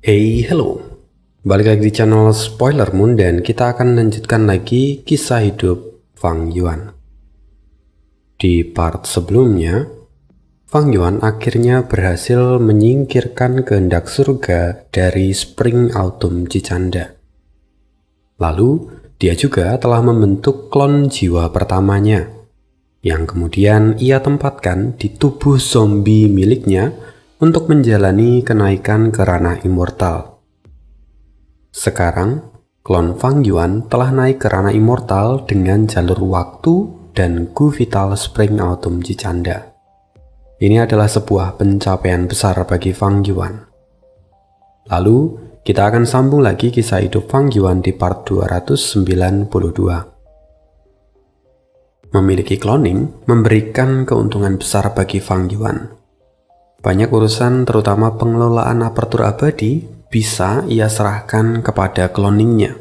Hey, hello. Balik lagi di channel Spoiler Moon dan kita akan lanjutkan lagi kisah hidup Fang Yuan. Di part sebelumnya, Fang Yuan akhirnya berhasil menyingkirkan kehendak surga dari Spring Autumn Cicanda. Lalu, dia juga telah membentuk klon jiwa pertamanya, yang kemudian ia tempatkan di tubuh zombie miliknya untuk menjalani kenaikan ke ranah immortal. Sekarang, klon Fang Yuan telah naik ke ranah immortal dengan jalur waktu dan Gu Vital Spring Autumn Cicanda. Ini adalah sebuah pencapaian besar bagi Fang Yuan. Lalu, kita akan sambung lagi kisah hidup Fang Yuan di part 292. Memiliki cloning memberikan keuntungan besar bagi Fang Yuan. Banyak urusan terutama pengelolaan apertur abadi bisa ia serahkan kepada cloningnya.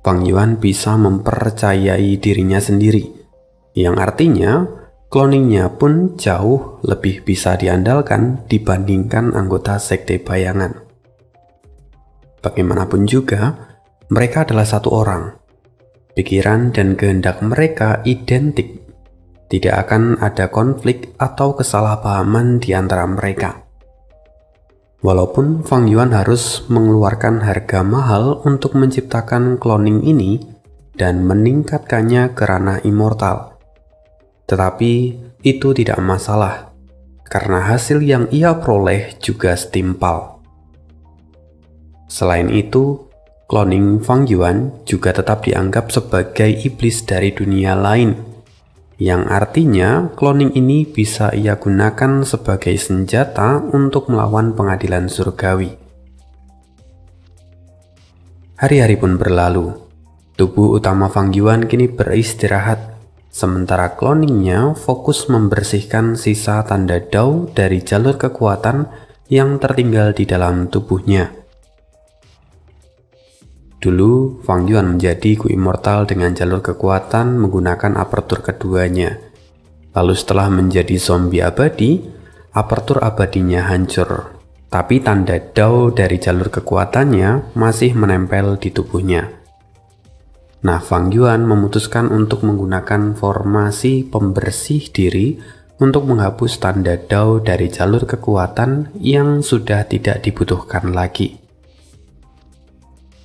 Fang Yuan bisa mempercayai dirinya sendiri, yang artinya cloningnya pun jauh lebih bisa diandalkan dibandingkan anggota sekte bayangan. Bagaimanapun juga, mereka adalah satu orang. Pikiran dan kehendak mereka identik. Tidak akan ada konflik atau kesalahpahaman di antara mereka. Walaupun Fang Yuan harus mengeluarkan harga mahal untuk menciptakan cloning ini dan meningkatkannya ke ranah immortal. Tetapi itu tidak masalah, karena hasil yang ia peroleh juga setimpal. Selain itu, cloning Fang Yuan juga tetap dianggap sebagai iblis dari dunia lain, yang artinya cloning ini bisa ia gunakan sebagai senjata untuk melawan pengadilan surgawi. Hari-hari pun berlalu. Tubuh utama Fang Yuan kini beristirahat, sementara cloningnya fokus membersihkan sisa tanda Dao dari jalur kekuatan yang tertinggal di dalam tubuhnya. Dulu, Fang Yuan menjadi Gu Immortal dengan jalur kekuatan menggunakan apertur keduanya. Lalu setelah menjadi zombie abadi, apertur abadinya hancur. Tapi tanda Dao dari jalur kekuatannya masih menempel di tubuhnya. Nah, Fang Yuan memutuskan untuk menggunakan formasi pembersih diri untuk menghapus tanda Dao dari jalur kekuatan yang sudah tidak dibutuhkan lagi.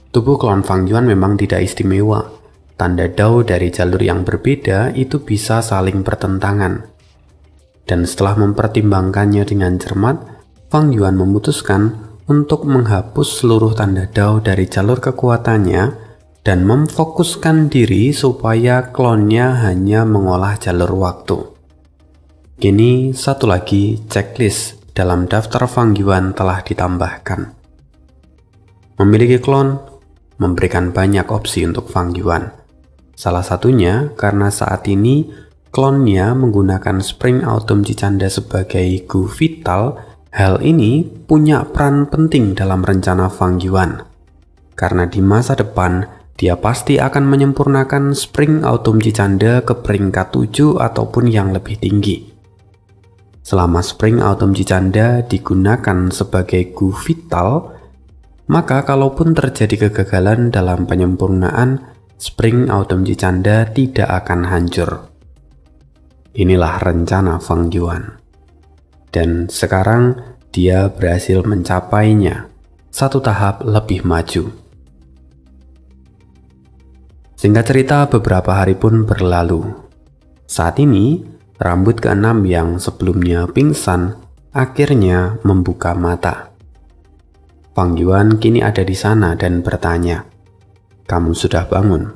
Tubuh klon Fang Yuan memang tidak istimewa. Tanda Dao dari jalur yang berbeda itu bisa saling bertentangan. Dan setelah mempertimbangkannya dengan cermat, Fang Yuan memutuskan untuk menghapus seluruh tanda Dao dari jalur kekuatannya dan memfokuskan diri supaya klonnya hanya mengolah jalur waktu. Kini satu lagi checklist dalam daftar Fang Yuan telah ditambahkan. Memiliki klon memberikan banyak opsi untuk Fang Yuan. Salah satunya karena saat ini klonnya menggunakan Spring Autumn Cicanda sebagai Gu Vital. Hal ini punya peran penting dalam rencana Fang Yuan. Karena di masa depan dia pasti akan menyempurnakan Spring Autumn Cicanda ke peringkat 7 ataupun yang lebih tinggi. Selama Spring Autumn Cicanda digunakan sebagai Gu Vital, maka kalaupun terjadi kegagalan dalam penyempurnaan, Spring Autumn Cicanda tidak akan hancur. Inilah rencana Fang Yuan. Dan sekarang dia berhasil mencapainya satu tahap lebih maju. Singkat cerita, beberapa hari pun berlalu. Saat ini, rambut keenam yang sebelumnya pingsan akhirnya membuka mata. Fang Yuan kini ada di sana dan bertanya, "Kamu sudah bangun?"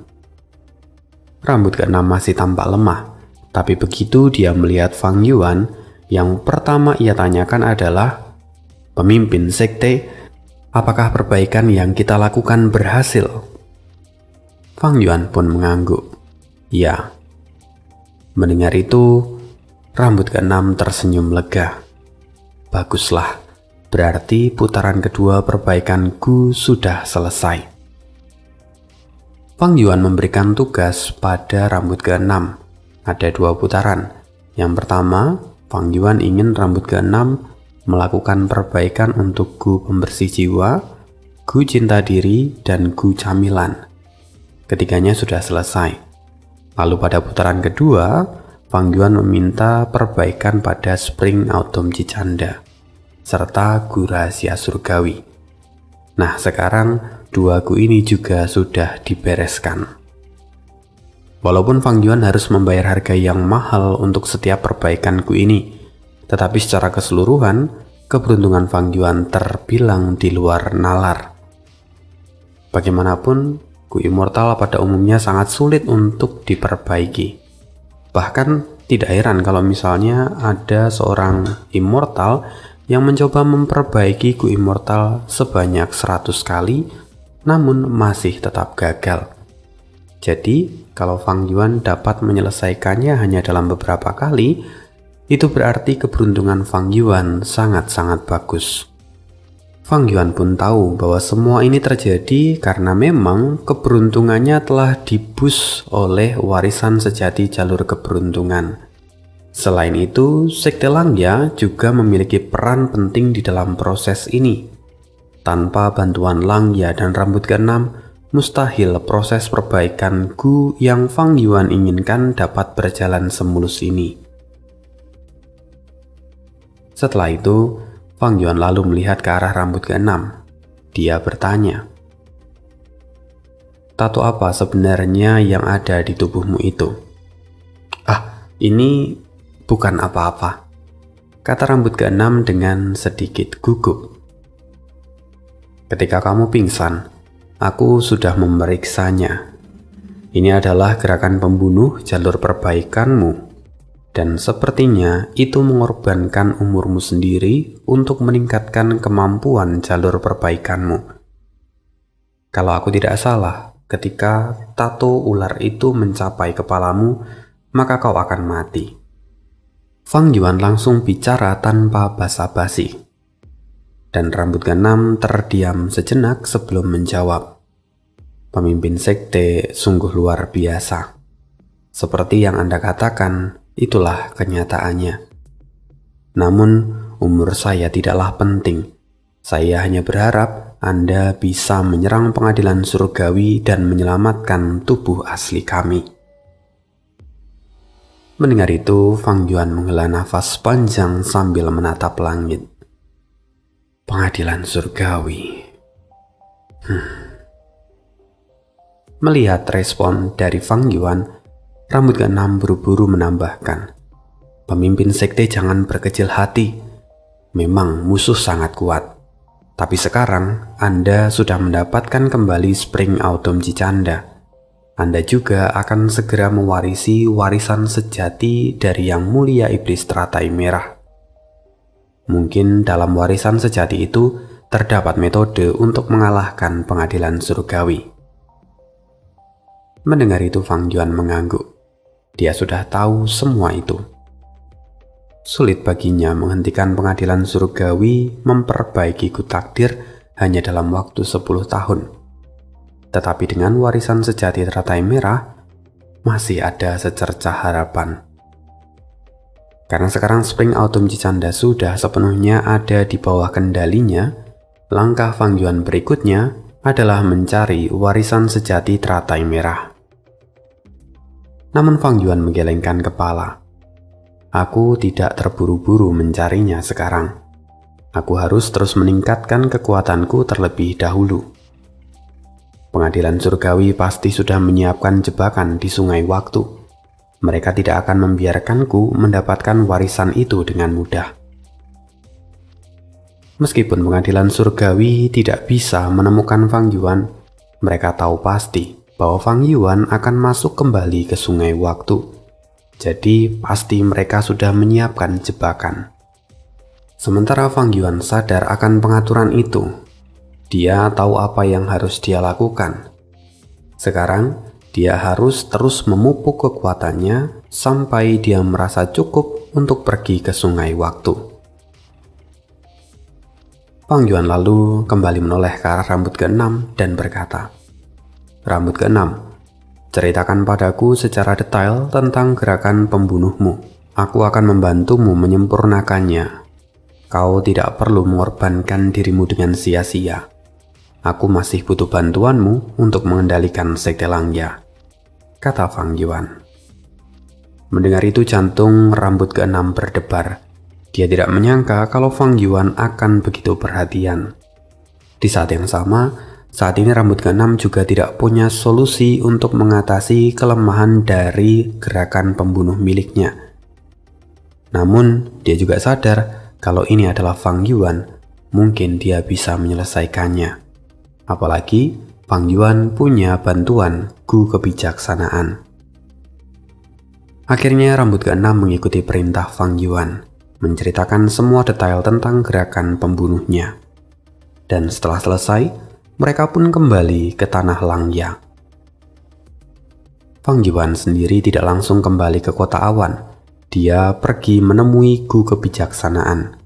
Rambut keenam masih tampak lemah, tapi begitu dia melihat Fang Yuan, yang pertama ia tanyakan adalah, "Pemimpin sekte, apakah perbaikan yang kita lakukan berhasil?" Fang Yuan pun mengangguk, "Ya." Mendengar itu, rambut keenam tersenyum lega. "Baguslah. Berarti putaran kedua perbaikan Gu sudah selesai." Fang Yuan memberikan tugas pada rambut keenam. Ada 2 putaran. Yang pertama, Fang Yuan ingin rambut keenam melakukan perbaikan untuk gu pembersih jiwa, gu cinta diri, dan gu camilan. Ketiganya sudah selesai. Lalu pada putaran kedua, Fang Yuan meminta perbaikan pada Spring Autumn Cicanda, serta gu rahasia surgawi. Nah, sekarang dua gu ini juga sudah dibereskan. Walaupun Fang Yuan harus membayar harga yang mahal untuk setiap perbaikan gu ini, tetapi secara keseluruhan, keberuntungan Fang Yuan terbilang di luar nalar. Bagaimanapun, gu immortal pada umumnya sangat sulit untuk diperbaiki. Bahkan tidak heran kalau misalnya ada seorang immortal yang mencoba memperbaiki gu immortal sebanyak 100 kali, namun masih tetap gagal. Jadi, kalau Fang Yuan dapat menyelesaikannya hanya dalam beberapa kali, itu berarti keberuntungan Fang Yuan sangat-sangat bagus. Fang Yuan pun tahu bahwa semua ini terjadi karena memang keberuntungannya telah diboost oleh warisan sejati jalur keberuntungan. Selain itu, Sekte Langya juga memiliki peran penting di dalam proses ini. Tanpa bantuan Langya dan rambut keenam, mustahil proses perbaikan gu yang Fang Yuan inginkan dapat berjalan semulus ini. Setelah itu, Fang Yuan lalu melihat ke arah rambut keenam. Dia bertanya, "Tato apa sebenarnya yang ada di tubuhmu itu?" "Ah, ini bukan apa-apa," kata rambut keenam dengan sedikit gugup. "Ketika kamu pingsan, aku sudah memeriksanya. Ini adalah gerakan pembunuh jalur perbaikanmu. Dan sepertinya itu mengorbankan umurmu sendiri untuk meningkatkan kemampuan jalur perbaikanmu. Kalau aku tidak salah, ketika tato ular itu mencapai kepalamu, maka kau akan mati." Fang Yuan langsung bicara tanpa basa-basi. Dan rambut keenam terdiam sejenak sebelum menjawab. Pemimpin sekte sungguh luar biasa. Seperti yang Anda katakan, itulah kenyataannya. Namun, umur saya tidaklah penting. Saya hanya berharap Anda bisa menyerang pengadilan surgawi dan menyelamatkan tubuh asli kami. Mendengar itu, Fang Yuan menghela nafas panjang sambil menatap langit. Pengadilan surgawi. Melihat respon dari Fang Yuan, rambut keenam buru-buru menambahkan, "Pemimpin sekte jangan berkecil hati. Memang musuh sangat kuat. Tapi sekarang Anda sudah mendapatkan kembali Spring Autumn Cicanda. Anda juga akan segera mewarisi warisan sejati dari Yang Mulia Iblis Teratai Merah. Mungkin dalam warisan sejati itu terdapat metode untuk mengalahkan pengadilan surgawi." Mendengar itu Fang Yuan mengangguk. Dia sudah tahu semua itu. Sulit baginya menghentikan pengadilan surgawi memperbaiki gu takdir hanya dalam waktu 10 tahun. Tetapi dengan warisan sejati Teratai Merah, masih ada secercah harapan. Karena sekarang Spring Autumn Cicanda sudah sepenuhnya ada di bawah kendalinya, langkah Fang Yuan berikutnya adalah mencari warisan sejati Teratai Merah. Namun Fang Yuan menggelengkan kepala. "Aku tidak terburu-buru mencarinya sekarang. Aku harus terus meningkatkan kekuatanku terlebih dahulu. Pengadilan surgawi pasti sudah menyiapkan jebakan di sungai waktu. Mereka tidak akan membiarkanku mendapatkan warisan itu dengan mudah." Meskipun pengadilan surgawi tidak bisa menemukan Fang Yuan, mereka tahu pasti bahwa Fang Yuan akan masuk kembali ke sungai waktu. Jadi pasti mereka sudah menyiapkan jebakan. Sementara Fang Yuan sadar akan pengaturan itu, dia tahu apa yang harus dia lakukan. Sekarang dia harus terus memupuk kekuatannya sampai dia merasa cukup untuk pergi ke sungai waktu. Fang Yuan lalu kembali menoleh ke arah rambut keenam dan berkata, "Rambut keenam, ceritakan padaku secara detail tentang gerakan pembunuhmu. Aku akan membantumu menyempurnakannya. Kau tidak perlu mengorbankan dirimu dengan sia-sia. Aku masih butuh bantuanmu untuk mengendalikan Sekte Langya, kata Fang Yuan. Mendengar itu jantung rambut keenam berdebar. Dia tidak menyangka kalau Fang Yuan akan begitu perhatian. Di saat yang sama, saat ini rambut keenam juga tidak punya solusi untuk mengatasi kelemahan dari gerakan pembunuh miliknya. Namun, dia juga sadar kalau ini adalah Fang Yuan, mungkin dia bisa menyelesaikannya. Apalagi, Fang Yuan punya bantuan Gu Kebijaksanaan. Akhirnya rambut keenam mengikuti perintah Fang Yuan, menceritakan semua detail tentang gerakan pembunuhnya. Dan setelah selesai, mereka pun kembali ke tanah Langya. Fang Yuan sendiri tidak langsung kembali ke kota awan. Dia pergi menemui Gu Kebijaksanaan.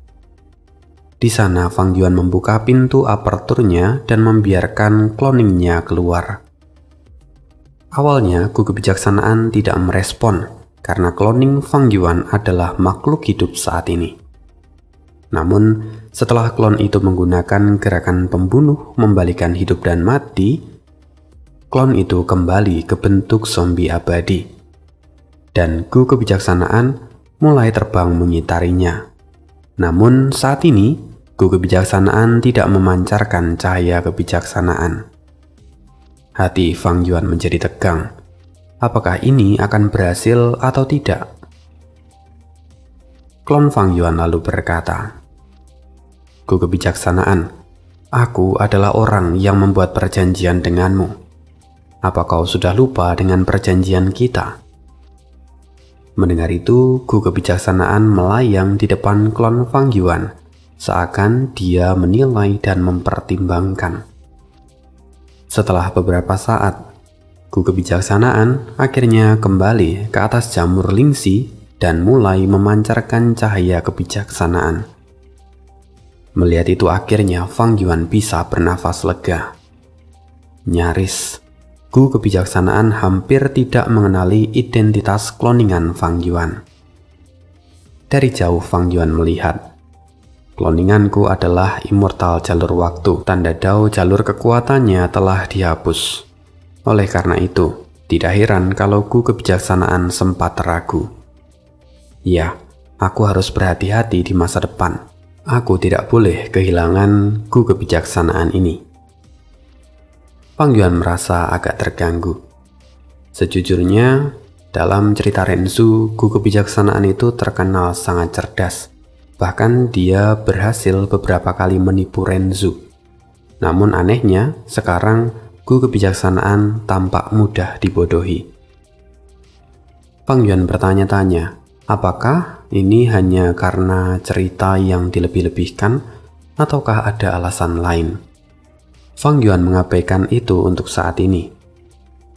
Di sana Fang Yuan membuka pintu aperturnya dan membiarkan cloningnya keluar. Awalnya Gu Kebijaksanaan tidak merespon karena cloning Fang Yuan adalah makhluk hidup saat ini. Namun, setelah klon itu menggunakan gerakan pembunuh membalikan hidup dan mati, klon itu kembali ke bentuk zombie abadi. Dan Gu Kebijaksanaan mulai terbang mengitarinya. Namun saat ini, Gu Kebijaksanaan tidak memancarkan cahaya kebijaksanaan. Hati Fang Yuan menjadi tegang. Apakah ini akan berhasil atau tidak? Klon Fang Yuan lalu berkata, "Gu Kebijaksanaan, aku adalah orang yang membuat perjanjian denganmu. Apa kau sudah lupa dengan perjanjian kita?" Mendengar itu, Gu Kebijaksanaan melayang di depan klon Fang Yuan, seakan dia menilai dan mempertimbangkan. Setelah beberapa saat, Gu Kebijaksanaan akhirnya kembali ke atas jamur Lingxi dan mulai memancarkan cahaya kebijaksanaan. Melihat itu akhirnya Fang Yuan bisa bernafas lega. Nyaris, Gu Kebijaksanaan hampir tidak mengenali identitas kloningan Fang Yuan. Dari jauh Fang Yuan melihat, "Kloninganku adalah immortal jalur waktu, tanda dao jalur kekuatannya telah dihapus. Oleh karena itu, tidak heran kalau Gu Kebijaksanaan sempat ragu. Ya, aku harus berhati-hati di masa depan. Aku tidak boleh kehilangan Gu Kebijaksanaan ini." Fang Yuan merasa agak terganggu. Sejujurnya, dalam cerita Renzu, Gu Kebijaksanaan itu terkenal sangat cerdas. Bahkan dia berhasil beberapa kali menipu Renzu. Namun anehnya, sekarang Gu Kebijaksanaan tampak mudah dibodohi. Fang Yuan bertanya-tanya, apakah ini hanya karena cerita yang dilebih-lebihkan ataukah ada alasan lain? Fang Yuan mengabaikan itu untuk saat ini.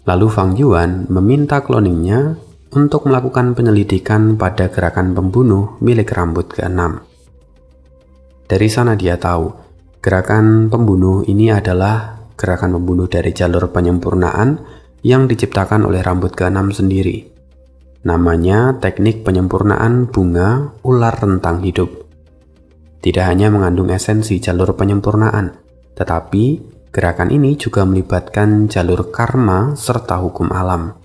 Lalu Fang Yuan meminta kloningnya untuk melakukan penyelidikan pada gerakan pembunuh milik rambut keenam. Dari sana dia tahu, gerakan pembunuh ini adalah gerakan pembunuh dari jalur penyempurnaan yang diciptakan oleh rambut keenam sendiri. Namanya teknik penyempurnaan bunga ular rentang hidup. Tidak hanya mengandung esensi jalur penyempurnaan, tetapi gerakan ini juga melibatkan jalur karma serta hukum alam.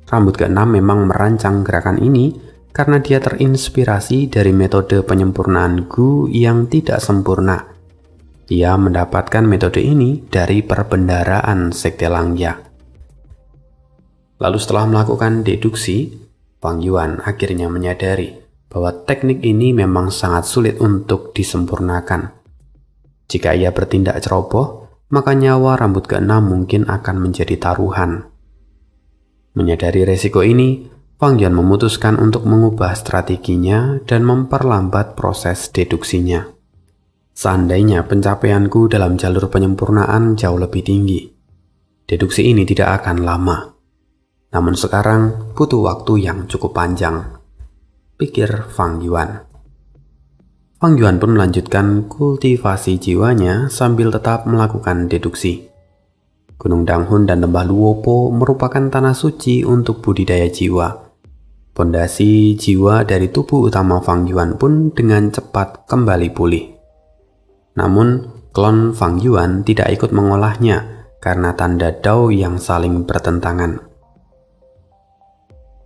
Rambut keenam memang merancang gerakan ini karena dia terinspirasi dari metode penyempurnaan Gu yang tidak sempurna. Ia mendapatkan metode ini dari perbendaharaan Sekte Langya. Lalu setelah melakukan deduksi, Fang Yuan akhirnya menyadari bahwa teknik ini memang sangat sulit untuk disempurnakan. Jika ia bertindak ceroboh, maka nyawa rambut keenam mungkin akan menjadi taruhan. Menyadari resiko ini, Fang Yuan memutuskan untuk mengubah strateginya dan memperlambat proses deduksinya. Seandainya pencapaianku dalam jalur penyempurnaan jauh lebih tinggi, deduksi ini tidak akan lama. Namun sekarang butuh waktu yang cukup panjang, pikir Fang Yuan. Fang Yuan pun melanjutkan kultivasi jiwanya sambil tetap melakukan deduksi. Gunung Danghun dan Lembah Luopo merupakan tanah suci untuk budidaya jiwa. Pondasi jiwa dari tubuh utama Fang Yuan pun dengan cepat kembali pulih. Namun, klon Fang Yuan tidak ikut mengolahnya karena tanda Dao yang saling bertentangan.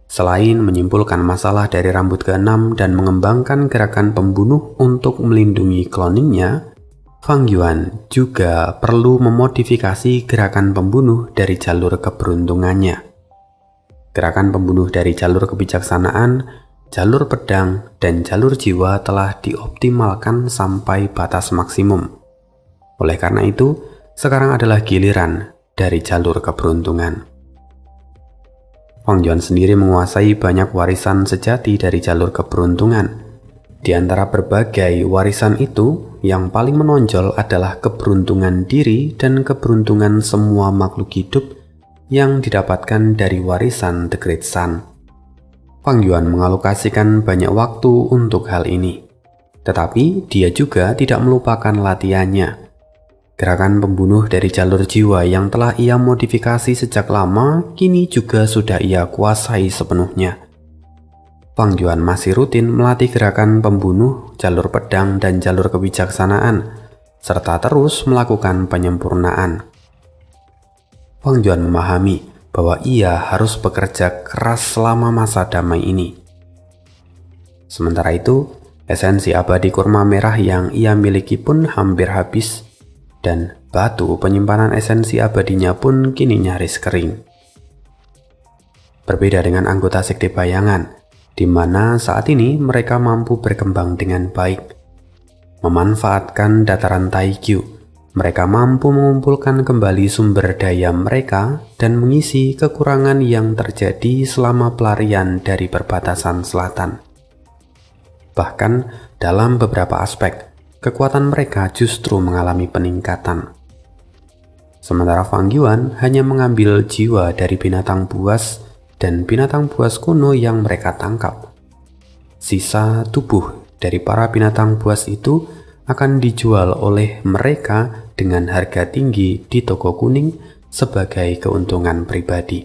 Selain menyimpulkan masalah dari rambut ke-6 dan mengembangkan gerakan pembunuh untuk melindungi cloningnya, Fang Yuan juga perlu memodifikasi gerakan pembunuh dari jalur keberuntungannya. Gerakan pembunuh dari jalur kebijaksanaan, jalur pedang, dan jalur jiwa telah dioptimalkan sampai batas maksimum. Oleh karena itu, sekarang adalah giliran dari jalur keberuntungan. Fang Yuan sendiri menguasai banyak warisan sejati dari jalur keberuntungan. Di antara berbagai warisan itu, yang paling menonjol adalah keberuntungan diri dan keberuntungan semua makhluk hidup yang didapatkan dari warisan The Great Sun. Fang Yuan mengalokasikan banyak waktu untuk hal ini. Tetapi dia juga tidak melupakan latihannya. Gerakan pembunuh dari jalur jiwa yang telah ia modifikasi sejak lama kini juga sudah ia kuasai sepenuhnya. Fang Yuan masih rutin melatih gerakan pembunuh, jalur pedang, dan jalur kebijaksanaan, serta terus melakukan penyempurnaan. Fang Yuan memahami bahwa ia harus bekerja keras selama masa damai ini. Sementara itu, esensi abadi kurma merah yang ia miliki pun hampir habis, dan batu penyimpanan esensi abadinya pun kini nyaris kering. Berbeda dengan anggota sekte bayangan, di mana saat ini mereka mampu berkembang dengan baik. Memanfaatkan dataran Taikyu, mereka mampu mengumpulkan kembali sumber daya mereka dan mengisi kekurangan yang terjadi selama pelarian dari perbatasan selatan. Bahkan dalam beberapa aspek, kekuatan mereka justru mengalami peningkatan. Sementara Fang Yuan hanya mengambil jiwa dari binatang buas dan binatang buas kuno yang mereka tangkap. Sisa tubuh dari para binatang buas itu akan dijual oleh mereka dengan harga tinggi di toko kuning sebagai keuntungan pribadi.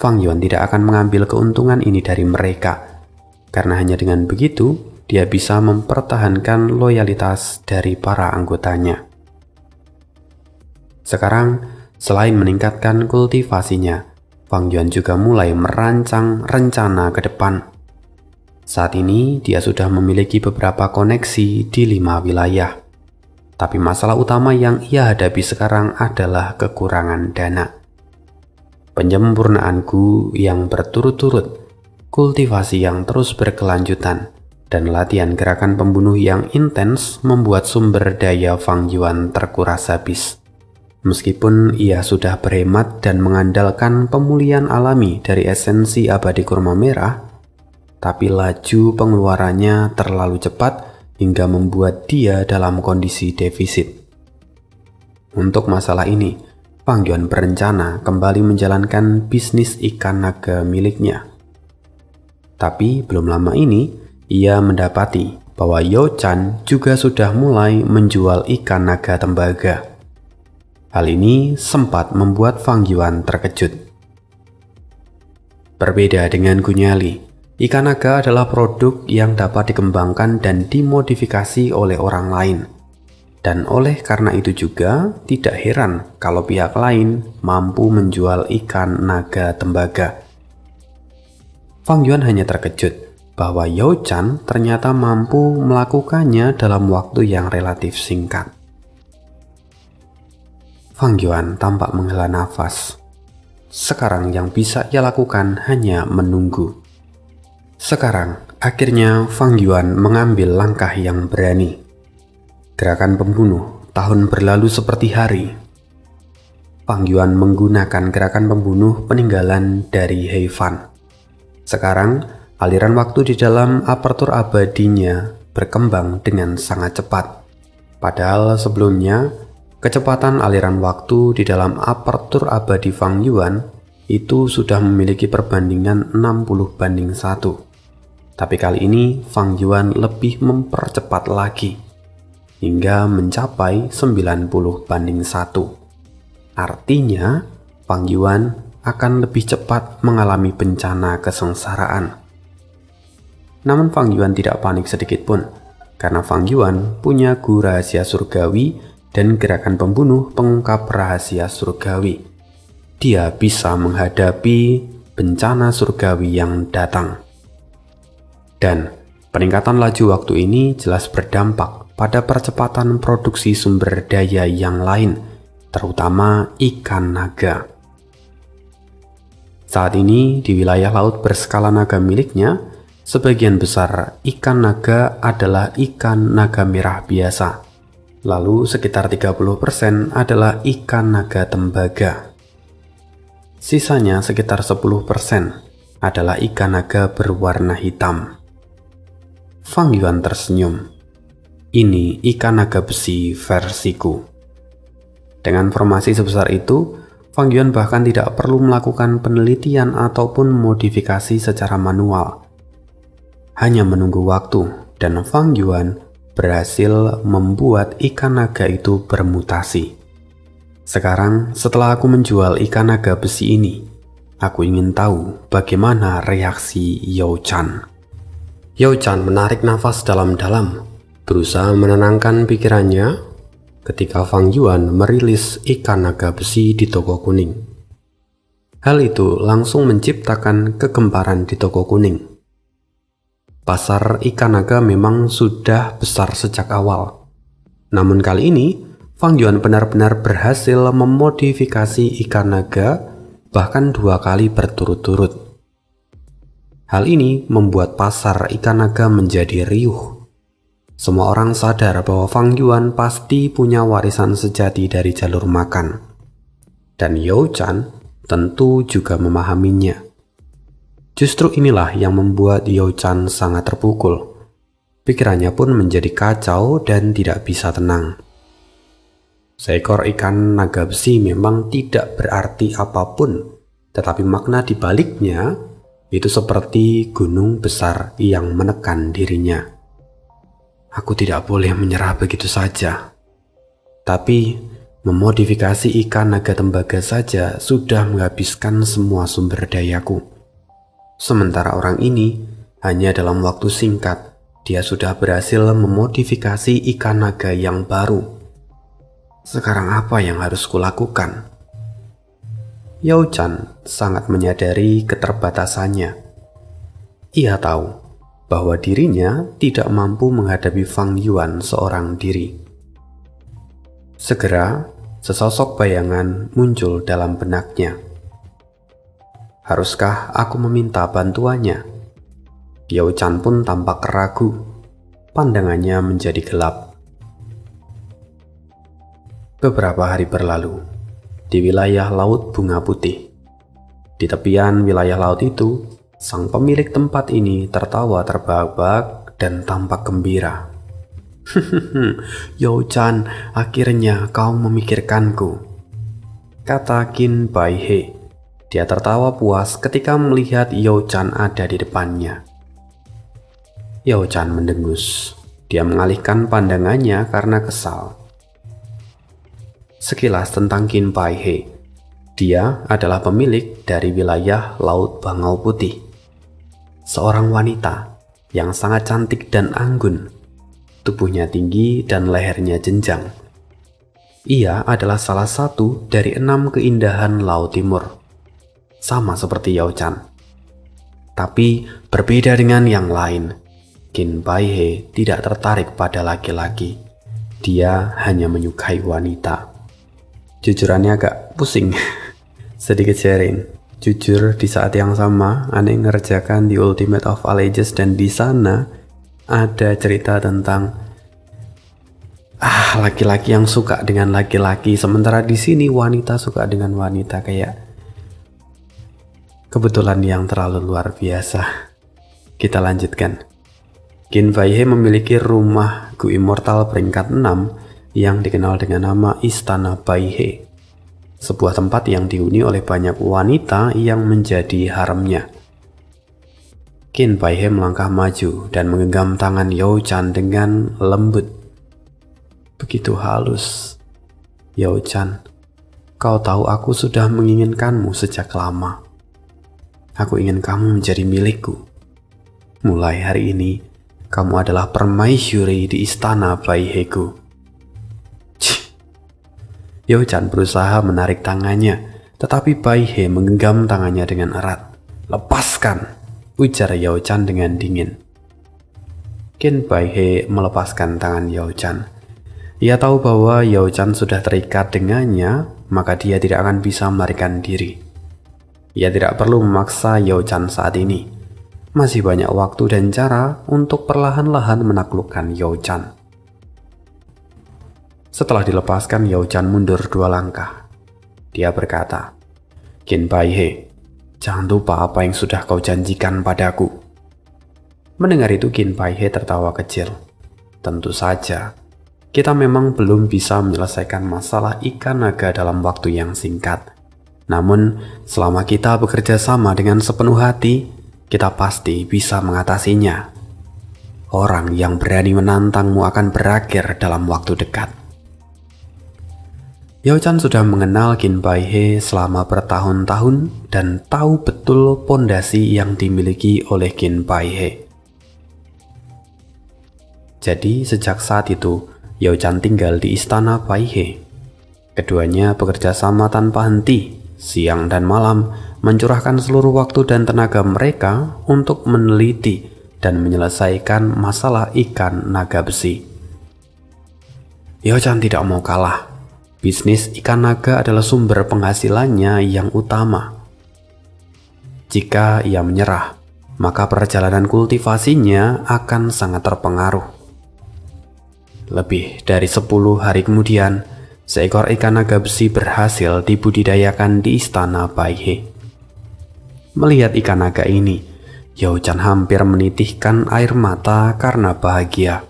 Fang Yuan tidak akan mengambil keuntungan ini dari mereka, karena hanya dengan begitu dia bisa mempertahankan loyalitas dari para anggotanya. Sekarang, selain meningkatkan kultivasinya, Fang Yuan juga mulai merancang rencana ke depan. Saat ini dia sudah memiliki beberapa koneksi di 5 wilayah. Tapi masalah utama yang ia hadapi sekarang adalah kekurangan dana. Penyempurnaanku yang berturut-turut, kultivasi yang terus berkelanjutan, dan latihan gerakan pembunuh yang intens membuat sumber daya Fang Yuan terkuras habis. Meskipun ia sudah berhemat dan mengandalkan pemulihan alami dari esensi abadi kurma merah, tapi laju pengeluarannya terlalu cepat hingga membuat dia dalam kondisi defisit. Untuk masalah ini, Fang Yuan berencana kembali menjalankan bisnis ikan naga miliknya. Tapi belum lama ini, ia mendapati bahwa Yao Chan juga sudah mulai menjual ikan naga tembaga. Hal ini sempat membuat Fang Yuan terkejut. Berbeda dengan Gunyali, ikan naga adalah produk yang dapat dikembangkan dan dimodifikasi oleh orang lain. Dan oleh karena itu juga tidak heran kalau pihak lain mampu menjual ikan naga tembaga. Fang Yuan hanya terkejut bahwa Yao Chan ternyata mampu melakukannya dalam waktu yang relatif singkat. Fang Yuan tampak menghela nafas. Sekarang yang bisa ia lakukan hanya menunggu. Sekarang, akhirnya Fang Yuan mengambil langkah yang berani. Gerakan pembunuh, tahun berlalu seperti hari. Fang Yuan menggunakan gerakan pembunuh peninggalan dari Hei Fan. Sekarang, aliran waktu di dalam apertur abadinya berkembang dengan sangat cepat. Padahal sebelumnya, kecepatan aliran waktu di dalam apertur abadi Fang Yuan itu sudah memiliki perbandingan 60:1. Tapi kali ini Fang Yuan lebih mempercepat lagi hingga mencapai 90:1. Artinya Fang Yuan akan lebih cepat mengalami bencana kesengsaraan. Namun Fang Yuan tidak panik sedikit pun, karena Fang Yuan punya guru rahasia surgawi dan gerakan pembunuh pengungkap rahasia surgawi. Dia bisa menghadapi bencana surgawi yang datang. Dan peningkatan laju waktu ini jelas berdampak pada percepatan produksi sumber daya yang lain, terutama ikan naga. Saat ini di wilayah laut berskala naga miliknya, sebagian besar ikan naga adalah ikan naga merah biasa. Lalu sekitar 30% adalah ikan naga tembaga. Sisanya sekitar 10% adalah ikan naga berwarna hitam. Fang Yuan tersenyum. Ini ikan naga besi versiku. Dengan formasi sebesar itu, Fang Yuan bahkan tidak perlu melakukan penelitian ataupun modifikasi secara manual. Hanya menunggu waktu, dan Fang Yuan berhasil membuat ikan naga itu bermutasi. Sekarang, setelah aku menjual ikan naga besi ini, aku ingin tahu bagaimana reaksi Yao Chan. Yao Chan menarik nafas dalam-dalam, berusaha menenangkan pikirannya ketika Fang Yuan merilis ikan naga besi di toko kuning. Hal itu langsung menciptakan kegemparan di toko kuning. Pasar ikan naga memang sudah besar sejak awal. Namun kali ini, Fang Yuan benar-benar berhasil memodifikasi ikan naga bahkan 2 kali berturut-turut. Hal ini membuat pasar ikan naga menjadi riuh. Semua orang sadar bahwa Fang Yuan pasti punya warisan sejati dari jalur makan. Dan Yao Chan tentu juga memahaminya. Justru inilah yang membuat Yao Chan sangat terpukul. Pikirannya pun menjadi kacau dan tidak bisa tenang. Seekor ikan naga besi memang tidak berarti apapun, tetapi makna di baliknya itu seperti gunung besar yang menekan dirinya. Aku tidak boleh menyerah begitu saja. Tapi, memodifikasi ikan naga tembaga saja sudah menghabiskan semua sumber dayaku. Sementara orang ini, hanya dalam waktu singkat, dia sudah berhasil memodifikasi ikan naga yang baru. Sekarang apa yang harus kulakukan? Yao Chan sangat menyadari keterbatasannya. Ia tahu bahwa dirinya tidak mampu menghadapi Fang Yuan seorang diri. Segera, sesosok bayangan muncul dalam benaknya. Haruskah aku meminta bantuannya? Yao Chan pun tampak ragu. Pandangannya menjadi gelap. Beberapa hari berlalu, di wilayah Laut Bunga Putih. Di tepian wilayah laut itu, sang pemilik tempat ini tertawa terbahak-bahak dan tampak gembira. Yao Chan, akhirnya kau memikirkanku, kata Qin Bai He. Dia tertawa puas ketika melihat Yao Chan ada di depannya. Yao Chan mendengus. Dia mengalihkan pandangannya karena kesal. Sekilas tentang Qin Bai He. Dia adalah pemilik dari wilayah Laut Bangau Putih. Seorang wanita yang sangat cantik dan anggun. Tubuhnya tinggi dan lehernya jenjang. Ia adalah salah satu dari 6 keindahan Laut Timur. Sama seperti Yao Chan. Tapi berbeda dengan yang lain. Qin Bai He tidak tertarik pada laki-laki. Dia hanya menyukai wanita. Jujurannya agak pusing. Sedikit sharing. Jujur, di saat yang sama, Ane ngerjakan The Ultimate of All Ages dan di sana ada cerita tentang laki-laki yang suka dengan laki-laki, sementara di sini wanita suka dengan wanita. Kayak kebetulan yang terlalu luar biasa. Kita lanjutkan. Qin Bai He memiliki rumah Gu Immortal peringkat 6 yang dikenal dengan nama Istana Bai He. Sebuah tempat yang dihuni oleh banyak wanita yang menjadi haremnya. Qin Bai He melangkah maju dan menggenggam tangan Yao Chan dengan lembut. Begitu halus. Yao Chan, kau tahu aku sudah menginginkanmu sejak lama. Aku ingin kamu menjadi milikku. Mulai hari ini, kamu adalah permaisuri di istana Baiheku. Yo-chan berusaha menarik tangannya, tetapi Baihe menggenggam tangannya dengan erat. "Lepaskan!" ujar Yo-chan dengan dingin. Qin Baihe melepaskan tangan Yo-chan. Ia tahu bahwa Yo-chan sudah terikat dengannya, maka dia tidak akan bisa melarikan diri. Ia tidak perlu memaksa Yo-chan saat ini. Masih banyak waktu dan cara untuk perlahan-lahan menaklukkan Yo-chan. Setelah dilepaskan, Yo-chan mundur 2 langkah. Dia berkata, "Qin Baihe, jangan lupa apa yang sudah kau janjikan padaku." Mendengar itu, Qin Baihe tertawa kecil. Tentu saja, kita memang belum bisa menyelesaikan masalah ikan naga dalam waktu yang singkat. Namun, selama kita bekerja sama dengan sepenuh hati, kita pasti bisa mengatasinya. Orang yang berani menantangmu akan berakhir dalam waktu dekat. Yo-chan sudah mengenal Qin Baihe selama bertahun-tahun dan tahu betul pondasi yang dimiliki oleh Qin Baihe. Jadi sejak saat itu, Yo-chan tinggal di istana Baihe. Keduanya bekerja sama tanpa henti, siang dan malam, mencurahkan seluruh waktu dan tenaga mereka untuk meneliti dan menyelesaikan masalah ikan naga besi. Yo-chan tidak mau kalah. Bisnis ikan naga adalah sumber penghasilannya yang utama. Jika ia menyerah, maka perjalanan kultivasinya akan sangat terpengaruh. Lebih dari 10 hari kemudian, seekor ikan naga besi berhasil dibudidayakan di istana Baihe. Melihat ikan naga ini, Yo-chan hampir menitihkan air mata karena bahagia.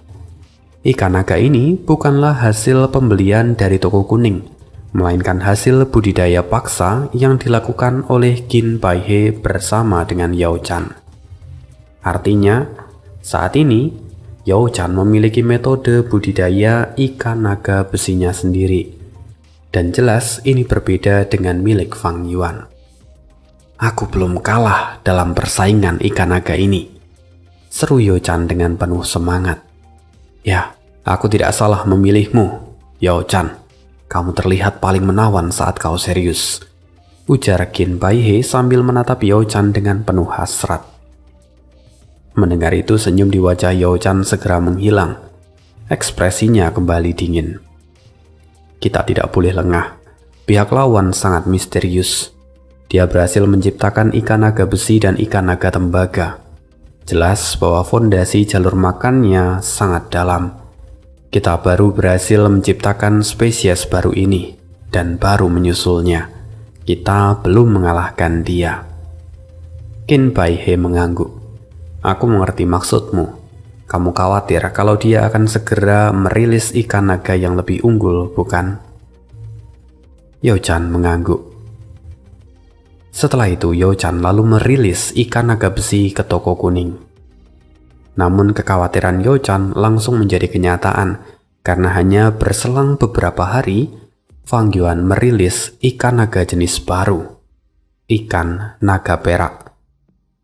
Ikan naga ini bukanlah hasil pembelian dari toko kuning, melainkan hasil budidaya paksa yang dilakukan oleh Qin Baihe bersama dengan Yo-chan. Artinya, saat ini Yo-chan memiliki metode budidaya ikan naga besinya sendiri. Dan jelas ini berbeda dengan milik Fang Yuan. "Aku belum kalah dalam persaingan ikan naga ini," seru Yo-chan dengan penuh semangat. "Ya, aku tidak salah memilihmu, Yo-chan. Kamu terlihat paling menawan saat kau serius," ujar Qin Baihe sambil menatap Yo-chan dengan penuh hasrat. Mendengar itu, senyum di wajah Yo-chan segera menghilang. Ekspresinya kembali dingin. Kita tidak boleh lengah. Pihak lawan sangat misterius. Dia berhasil menciptakan ikan naga besi dan ikan naga tembaga. Jelas bahwa fondasi jalur makannya sangat dalam. Kita baru berhasil menciptakan spesies baru ini dan baru menyusulnya. Kita belum mengalahkan dia. Qin Baihe mengangguk. "Aku mengerti maksudmu. Kamu khawatir kalau dia akan segera merilis ikan naga yang lebih unggul, bukan?" Yo-chan mengangguk. Setelah itu, Yo-chan lalu merilis ikan naga besi ke toko kuning. Namun kekhawatiran Yo-chan langsung menjadi kenyataan karena hanya berselang beberapa hari, Fang Yuan merilis ikan naga jenis baru, ikan naga perak.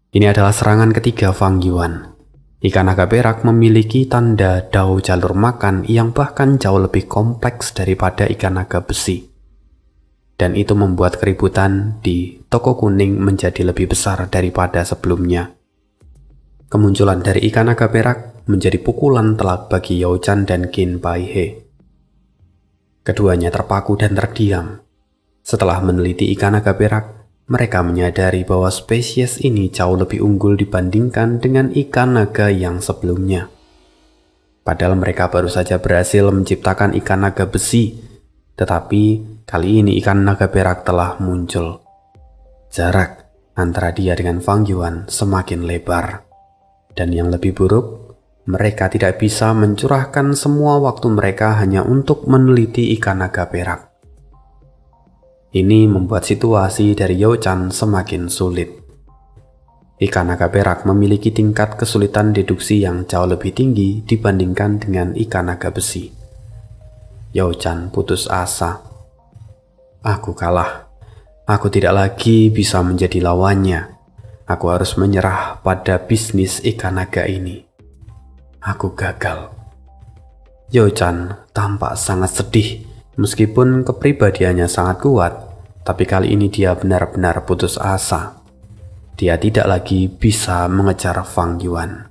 Ini adalah serangan ketiga Fang Yuan. Ikan naga perak memiliki tanda dao jalur makan yang bahkan jauh lebih kompleks daripada ikan naga besi. Dan itu membuat keributan di toko kuning menjadi lebih besar daripada sebelumnya. Kemunculan dari ikan naga perak menjadi pukulan telak bagi Yo-chan dan Qin Baihe. Keduanya terpaku dan terdiam. Setelah meneliti ikan naga perak, mereka menyadari bahwa spesies ini jauh lebih unggul dibandingkan dengan ikan naga yang sebelumnya. Padahal mereka baru saja berhasil menciptakan ikan naga besi, tetapi kali ini ikan naga perak telah muncul. Jarak antara dia dengan Fang Yuan semakin lebar. Dan yang lebih buruk, mereka tidak bisa mencurahkan semua waktu mereka hanya untuk meneliti ikan naga perak. Ini membuat situasi dari Yo-chan semakin sulit. Ikan naga perak memiliki tingkat kesulitan deduksi yang jauh lebih tinggi dibandingkan dengan ikan naga besi. Yo-chan putus asa. Aku kalah. Aku tidak lagi bisa menjadi lawannya. Aku harus menyerah pada bisnis ikan naga ini. Aku gagal. Yo-chan tampak sangat sedih. Meskipun kepribadiannya sangat kuat, tapi kali ini dia benar-benar putus asa. Dia tidak lagi bisa mengejar Fang Yuan.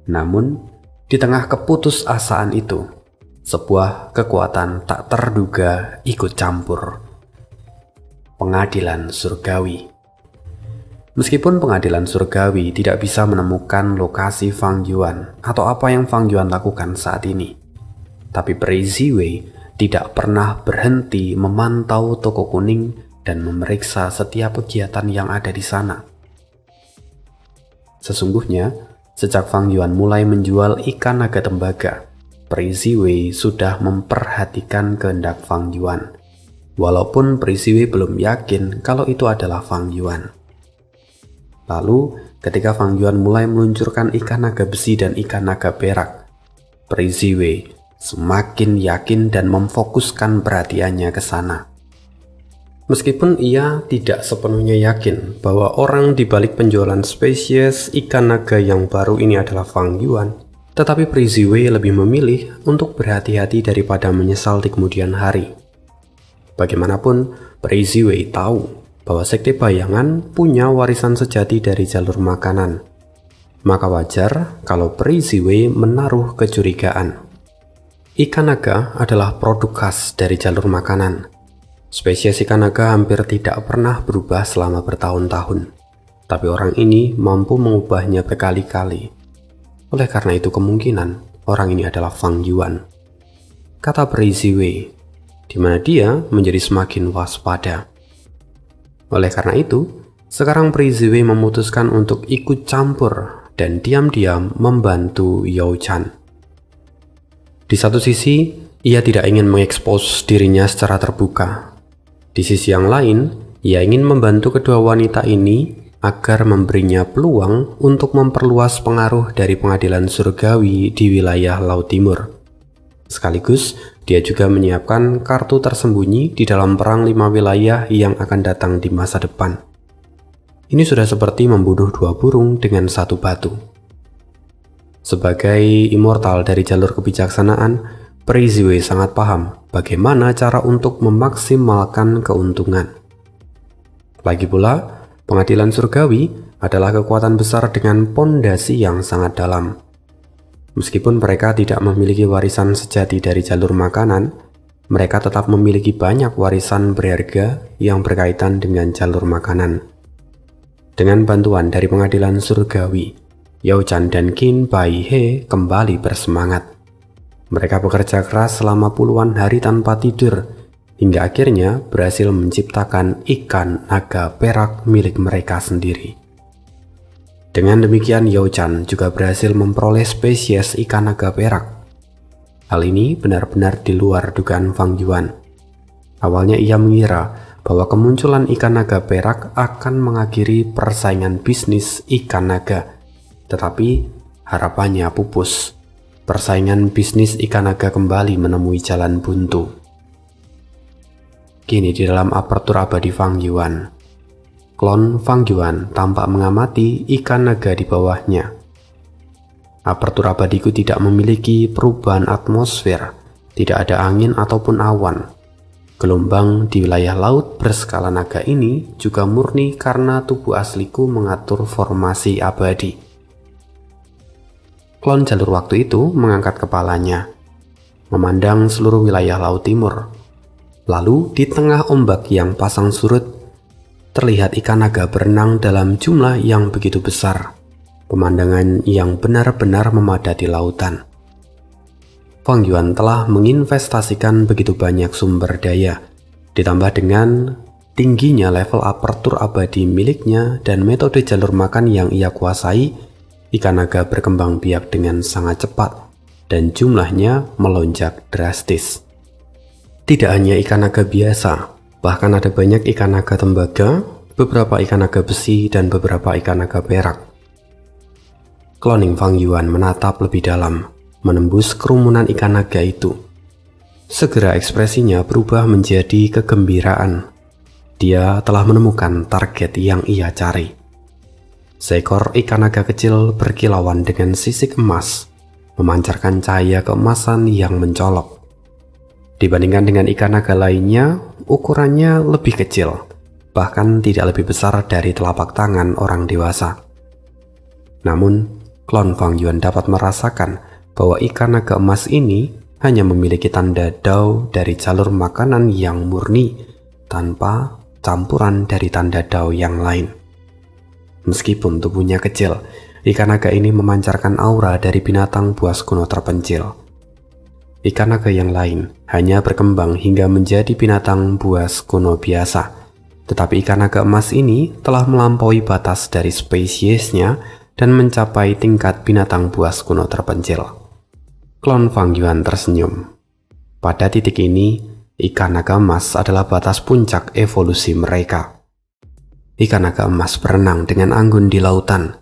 Namun, di tengah keputusasaan itu, sebuah kekuatan tak terduga ikut campur. Pengadilan surgawi. Meskipun pengadilan surgawi tidak bisa menemukan lokasi Fang Yuan atau apa yang Fang Yuan lakukan saat ini, tapi Peri Ziwei tidak pernah berhenti memantau toko kuning dan memeriksa setiap kegiatan yang ada di sana. Sesungguhnya, sejak Fang Yuan mulai menjual ikan naga tembaga, Peri Ziwei sudah memperhatikan kehendak Fang Yuan, walaupun Peri Ziwei belum yakin kalau itu adalah Fang Yuan. Lalu, ketika Fang Yuan mulai meluncurkan ikan naga besi dan ikan naga perak, Peri Ziwei semakin yakin dan memfokuskan perhatiannya ke sana. Meskipun ia tidak sepenuhnya yakin bahwa orang di balik penjualan spesies ikan naga yang baru ini adalah Fang Yuan, tetapi Peri Ziwei lebih memilih untuk berhati-hati daripada menyesal di kemudian hari. Bagaimanapun, Peri Ziwei tahu bahwa Sekte Bayangan punya warisan sejati dari jalur makanan. Maka wajar kalau Peri Ziwei menaruh kecurigaan. Ikan naga adalah produk khas dari jalur makanan. Spesies ikan naga hampir tidak pernah berubah selama bertahun-tahun, tapi orang ini mampu mengubahnya berkali-kali. Oleh karena itu kemungkinan orang ini adalah Fang Yuan, kata Peri Ziwei, di mana dia menjadi semakin waspada. Oleh karena itu, sekarang Peri Ziwei memutuskan untuk ikut campur dan diam-diam membantu Yo-chan. Di satu sisi, ia tidak ingin mengekspos dirinya secara terbuka. Di sisi yang lain, ia ingin membantu kedua wanita ini agar memberinya peluang untuk memperluas pengaruh dari pengadilan surgawi di wilayah Laut Timur. Sekaligus, dia juga menyiapkan kartu tersembunyi di dalam perang 5 wilayah yang akan datang di masa depan. Ini sudah seperti membunuh 2 burung dengan 1 batu. Sebagai immortal dari jalur kebijaksanaan, Peri Ziwei sangat paham bagaimana cara untuk memaksimalkan keuntungan. Lagi pula, pengadilan surgawi adalah kekuatan besar dengan pondasi yang sangat dalam. Meskipun mereka tidak memiliki warisan sejati dari jalur makanan, mereka tetap memiliki banyak warisan berharga yang berkaitan dengan jalur makanan. Dengan bantuan dari pengadilan surgawi, Yo-chan dan Qin Bai He kembali bersemangat. Mereka bekerja keras selama puluhan hari tanpa tidur, hingga akhirnya berhasil menciptakan ikan naga perak milik mereka sendiri. Dengan demikian, Yo-chan juga berhasil memperoleh spesies ikan naga perak. Hal ini benar-benar di luar dugaan Fang Yuan. Awalnya ia mengira bahwa kemunculan ikan naga perak akan mengakhiri persaingan bisnis ikan naga. Tetapi harapannya pupus. Persaingan bisnis ikan naga kembali menemui jalan buntu. Kini di dalam apertur abadi Fang Yuan, klon Fang Yuan tampak mengamati ikan naga di bawahnya. Apertur abadiku tidak memiliki perubahan atmosfer, tidak ada angin ataupun awan. Gelombang di wilayah laut berskala naga ini juga murni karena tubuh asliku mengatur formasi abadi. Klon jalur waktu itu mengangkat kepalanya, memandang seluruh wilayah Laut Timur. Lalu di tengah ombak yang pasang surut, terlihat ikan naga berenang dalam jumlah yang begitu besar. Pemandangan yang benar-benar memadati lautan. Fang Yuan telah menginvestasikan begitu banyak sumber daya, ditambah dengan tingginya level apertur abadi miliknya dan metode jalur makan yang ia kuasai. Ikan naga berkembang biak dengan sangat cepat dan jumlahnya melonjak drastis. Tidak hanya ikan naga biasa, bahkan ada banyak ikan naga tembaga, beberapa ikan naga besi, dan beberapa ikan naga perak. Cloning Fang Yuan menatap lebih dalam, menembus kerumunan ikan naga itu. Segera ekspresinya berubah menjadi kegembiraan. Dia telah menemukan target yang ia cari. Seekor ikan naga kecil berkilauan dengan sisik emas, memancarkan cahaya keemasan yang mencolok. Dibandingkan dengan ikan naga lainnya, ukurannya lebih kecil, bahkan tidak lebih besar dari telapak tangan orang dewasa. Namun, klon Fang Yuan dapat merasakan bahwa ikan naga emas ini hanya memiliki tanda Dao dari jalur makanan yang murni, tanpa campuran dari tanda Dao yang lain. Meskipun tubuhnya kecil, ikan naga ini memancarkan aura dari binatang buas kuno terpencil. Ikan naga yang lain hanya berkembang hingga menjadi binatang buas kuno biasa, tetapi ikan naga emas ini telah melampaui batas dari spesiesnya dan mencapai tingkat binatang buas kuno terpencil. Klon Fang Yuan tersenyum. Pada titik ini, ikan naga emas adalah batas puncak evolusi mereka. Ikan naga emas berenang dengan anggun di lautan.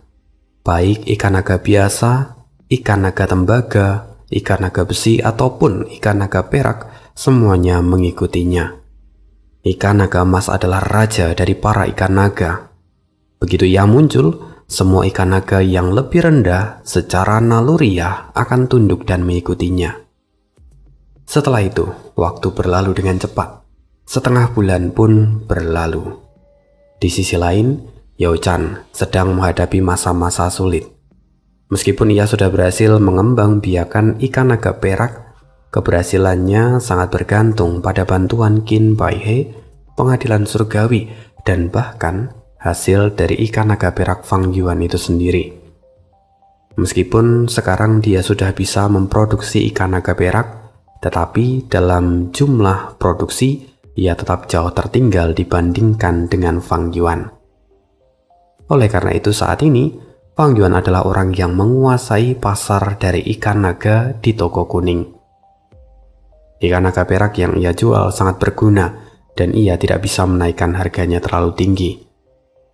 Baik ikan naga biasa, ikan naga tembaga, ikan naga besi, ataupun ikan naga perak, semuanya mengikutinya. Ikan naga emas adalah raja dari para ikan naga. Begitu ia muncul, semua ikan naga yang lebih rendah secara naluriah akan tunduk dan mengikutinya. Setelah itu, waktu berlalu dengan cepat. Setengah bulan pun berlalu. Di sisi lain, Yao Chan sedang menghadapi masa-masa sulit. Meskipun ia sudah berhasil mengembangbiakan ikan naga perak, keberhasilannya sangat bergantung pada bantuan Qin Bai He, pengadilan surgawi, dan bahkan hasil dari ikan naga perak Fang Yuan itu sendiri. Meskipun sekarang dia sudah bisa memproduksi ikan naga perak, tetapi dalam jumlah produksi, ia tetap jauh tertinggal dibandingkan dengan Fang Yuan. Oleh karena itu saat ini, Fang Yuan adalah orang yang menguasai pasar dari ikan naga di toko kuning. Ikan naga perak yang ia jual sangat berguna dan ia tidak bisa menaikkan harganya terlalu tinggi.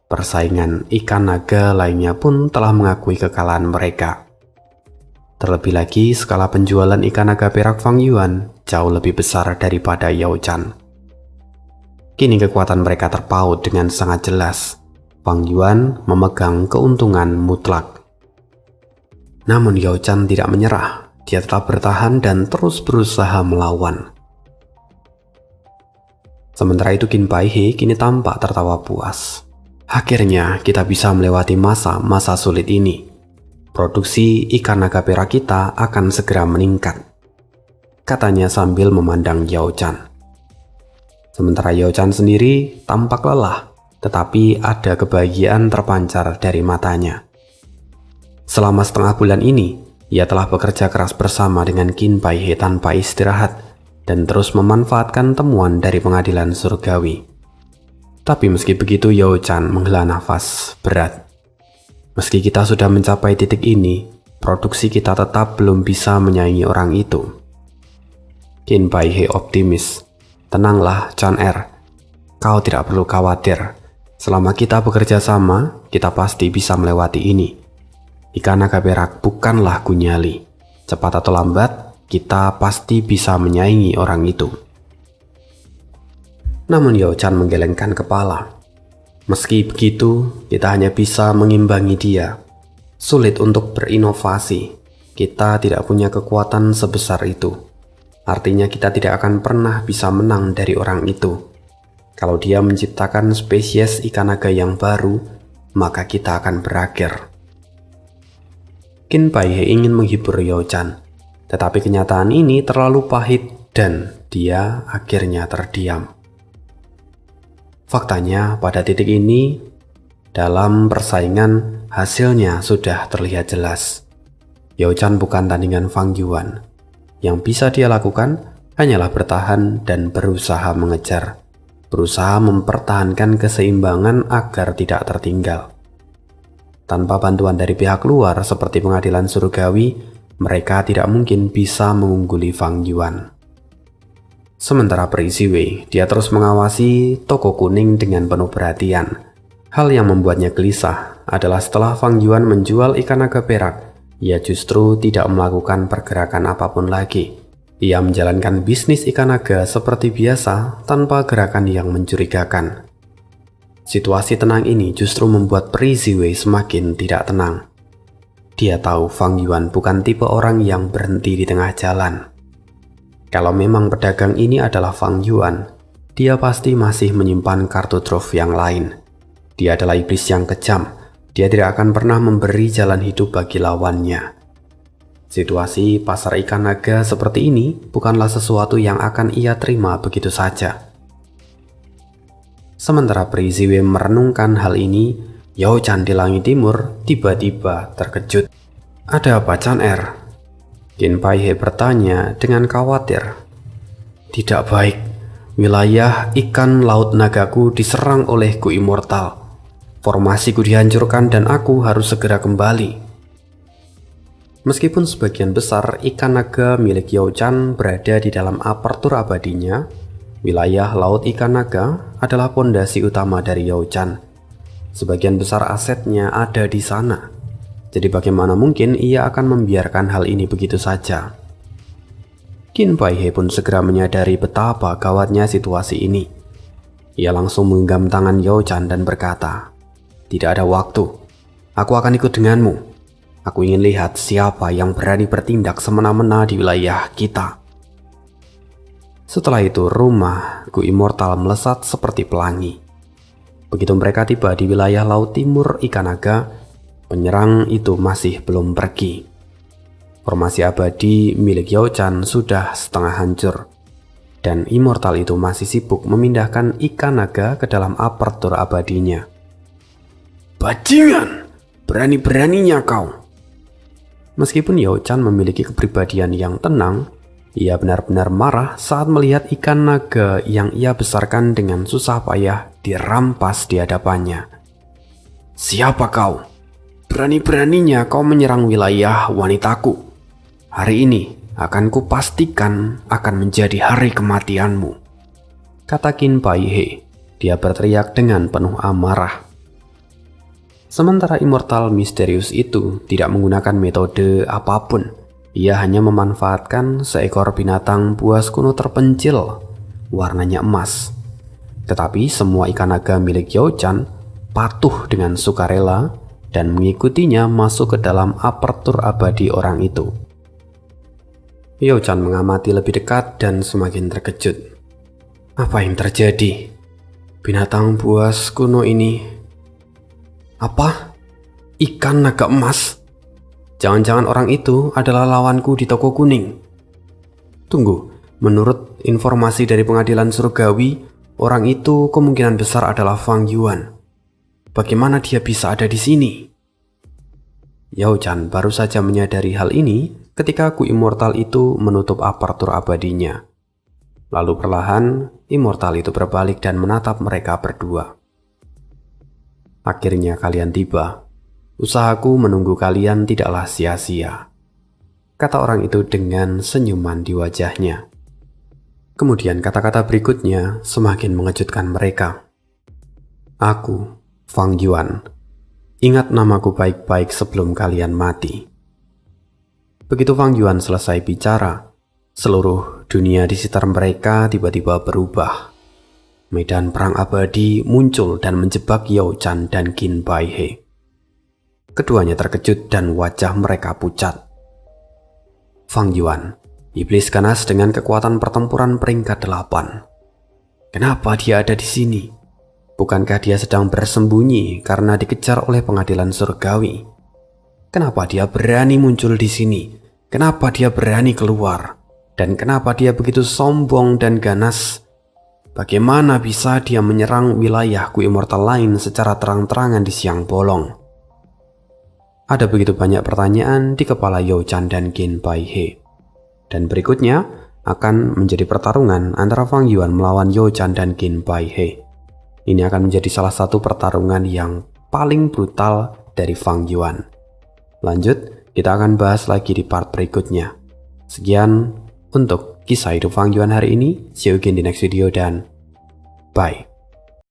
Persaingan ikan naga lainnya pun telah mengakui kekalahan mereka. Terlebih lagi, skala penjualan ikan naga perak Fang Yuan jauh lebih besar daripada Yao Chan. Kini kekuatan mereka terpaut dengan sangat jelas. Fang Yuan memegang keuntungan mutlak. Namun Yao Chan tidak menyerah. Dia tetap bertahan dan terus berusaha melawan. Sementara itu Qin Bai He kini tampak tertawa puas. Akhirnya kita bisa melewati masa-masa sulit ini. Produksi ikan naga perak kita akan segera meningkat, katanya sambil memandang Yao Chan. Sementara Yao Chan sendiri tampak lelah, tetapi ada kebahagiaan terpancar dari matanya. Selama setengah bulan ini, ia telah bekerja keras bersama dengan Qin Bai He tanpa istirahat dan terus memanfaatkan temuan dari pengadilan surgawi. Tapi meski begitu, Yao Chan menghela nafas berat. Meski kita sudah mencapai titik ini, produksi kita tetap belum bisa menyaingi orang itu. Qin Bai He optimis. Tenanglah, Chan Er. Kau tidak perlu khawatir. Selama kita bekerja sama, kita pasti bisa melewati ini. Ikan naga perak bukanlah gunyali. Cepat atau lambat, kita pasti bisa menyaingi orang itu. Namun Yao Chan menggelengkan kepala. Meski begitu, kita hanya bisa mengimbangi dia. Sulit untuk berinovasi. Kita tidak punya kekuatan sebesar itu. Artinya kita tidak akan pernah bisa menang dari orang itu. Kalau dia menciptakan spesies ikan naga yang baru, maka kita akan berakhir. Qin Bai He ingin menghibur Yao Chan, tetapi kenyataan ini terlalu pahit dan dia akhirnya terdiam. Faktanya pada titik ini, dalam persaingan hasilnya sudah terlihat jelas. Yao Chan bukan tandingan Fang Yuan. Yang bisa dia lakukan hanyalah bertahan dan berusaha mengejar, berusaha mempertahankan keseimbangan agar tidak tertinggal. Tanpa bantuan dari pihak luar seperti pengadilan surgawi, mereka tidak mungkin bisa mengungguli Fang Yuan. Sementara Perisi Wei, dia terus mengawasi toko kuning dengan penuh perhatian. Hal yang membuatnya gelisah adalah setelah Fang Yuan menjual ikan naga perak, ia justru tidak melakukan pergerakan apapun lagi. Ia menjalankan bisnis ikan naga seperti biasa tanpa gerakan yang mencurigakan. Situasi tenang ini justru membuat Pri Ziwei semakin tidak tenang. Dia tahu Fang Yuan bukan tipe orang yang berhenti di tengah jalan. Kalau memang pedagang ini adalah Fang Yuan, dia pasti masih menyimpan kartu truf yang lain. Dia adalah iblis yang kejam. Dia tidak akan pernah memberi jalan hidup bagi lawannya. Situasi pasar ikan naga seperti ini bukanlah sesuatu yang akan ia terima begitu saja. Sementara Pri Ziwei merenungkan hal ini, Yao Chan di langit timur tiba-tiba terkejut. "Ada apa, Chan Er?" Qin Pai He bertanya dengan khawatir. "Tidak baik, wilayah ikan laut nagaku diserang oleh Gu Immortal. Formasiku dihancurkan dan aku harus segera kembali." Meskipun sebagian besar ikan naga milik Yao Chan berada di dalam apertur abadinya, wilayah laut ikan naga adalah pondasi utama dari Yao Chan. Sebagian besar asetnya ada di sana. Jadi bagaimana mungkin ia akan membiarkan hal ini begitu saja? Qin Pai He pun segera menyadari betapa gawatnya situasi ini. Ia langsung menggenggam tangan Yao Chan dan berkata, "Tidak ada waktu. Aku akan ikut denganmu. Aku ingin lihat siapa yang berani bertindak semena-mena di wilayah kita." Setelah itu rumah Gu Immortal melesat seperti pelangi. Begitu mereka tiba di wilayah laut timur ikan naga, penyerang itu masih belum pergi. Formasi abadi milik Yao Chan sudah setengah hancur, dan Immortal itu masih sibuk memindahkan ikan naga ke dalam apertur abadinya. "Bajingan! Berani-beraninya kau!" Meskipun Yao Chan memiliki kepribadian yang tenang, ia benar-benar marah saat melihat ikan naga yang ia besarkan dengan susah payah dirampas di hadapannya. "Siapa kau? Berani-beraninya kau menyerang wilayah wanitaku. Hari ini akan kupastikan akan menjadi hari kematianmu," kata Qin Pai He. Dia berteriak dengan penuh amarah. Sementara Immortal misterius itu tidak menggunakan metode apapun. Ia hanya memanfaatkan seekor binatang buas kuno terpencil, warnanya emas. Tetapi semua ikan naga milik Yao Chan patuh dengan sukarela dan mengikutinya masuk ke dalam apertur abadi orang itu. Yao Chan mengamati lebih dekat dan semakin terkejut. Apa yang terjadi? Binatang buas kuno ini... Apa? Ikan naga emas? Jangan-jangan orang itu adalah lawanku di toko kuning. Tunggu, menurut informasi dari pengadilan surgawi, orang itu kemungkinan besar adalah Fang Yuan. Bagaimana dia bisa ada di sini? Yao Chan baru saja menyadari hal ini ketika Gu Immortal itu menutup apertur abadinya. Lalu perlahan, Immortal itu berbalik dan menatap mereka berdua. "Akhirnya kalian tiba. Usahaku menunggu kalian tidaklah sia-sia," kata orang itu dengan senyuman di wajahnya. Kemudian kata-kata berikutnya semakin mengejutkan mereka. "Aku, Fang Yuan. Ingat namaku baik-baik sebelum kalian mati." Begitu Fang Yuan selesai bicara, seluruh dunia di sekitar mereka tiba-tiba berubah. Medan perang abadi muncul dan menjebak Yao Chan dan Qin Pai He. Keduanya terkejut dan wajah mereka pucat. Fang Yuan, iblis ganas dengan kekuatan pertempuran peringkat 8. Kenapa dia ada di sini? Bukankah dia sedang bersembunyi karena dikejar oleh pengadilan surgawi? Kenapa dia berani muncul di sini? Kenapa dia berani keluar? Dan kenapa dia begitu sombong dan ganas? Bagaimana bisa dia menyerang wilayah Gu Immortal lain secara terang-terangan di siang bolong? Ada begitu banyak pertanyaan di kepala Yao Chan dan Qin Pai He. Dan berikutnya akan menjadi pertarungan antara Fang Yuan melawan Yao Chan dan Qin Pai He. Ini akan menjadi salah satu pertarungan yang paling brutal dari Fang Yuan. Lanjut, kita akan bahas lagi di part berikutnya. Sekian untuk kisah hidup Fang Yuan hari ini. See you again di next video dan bye.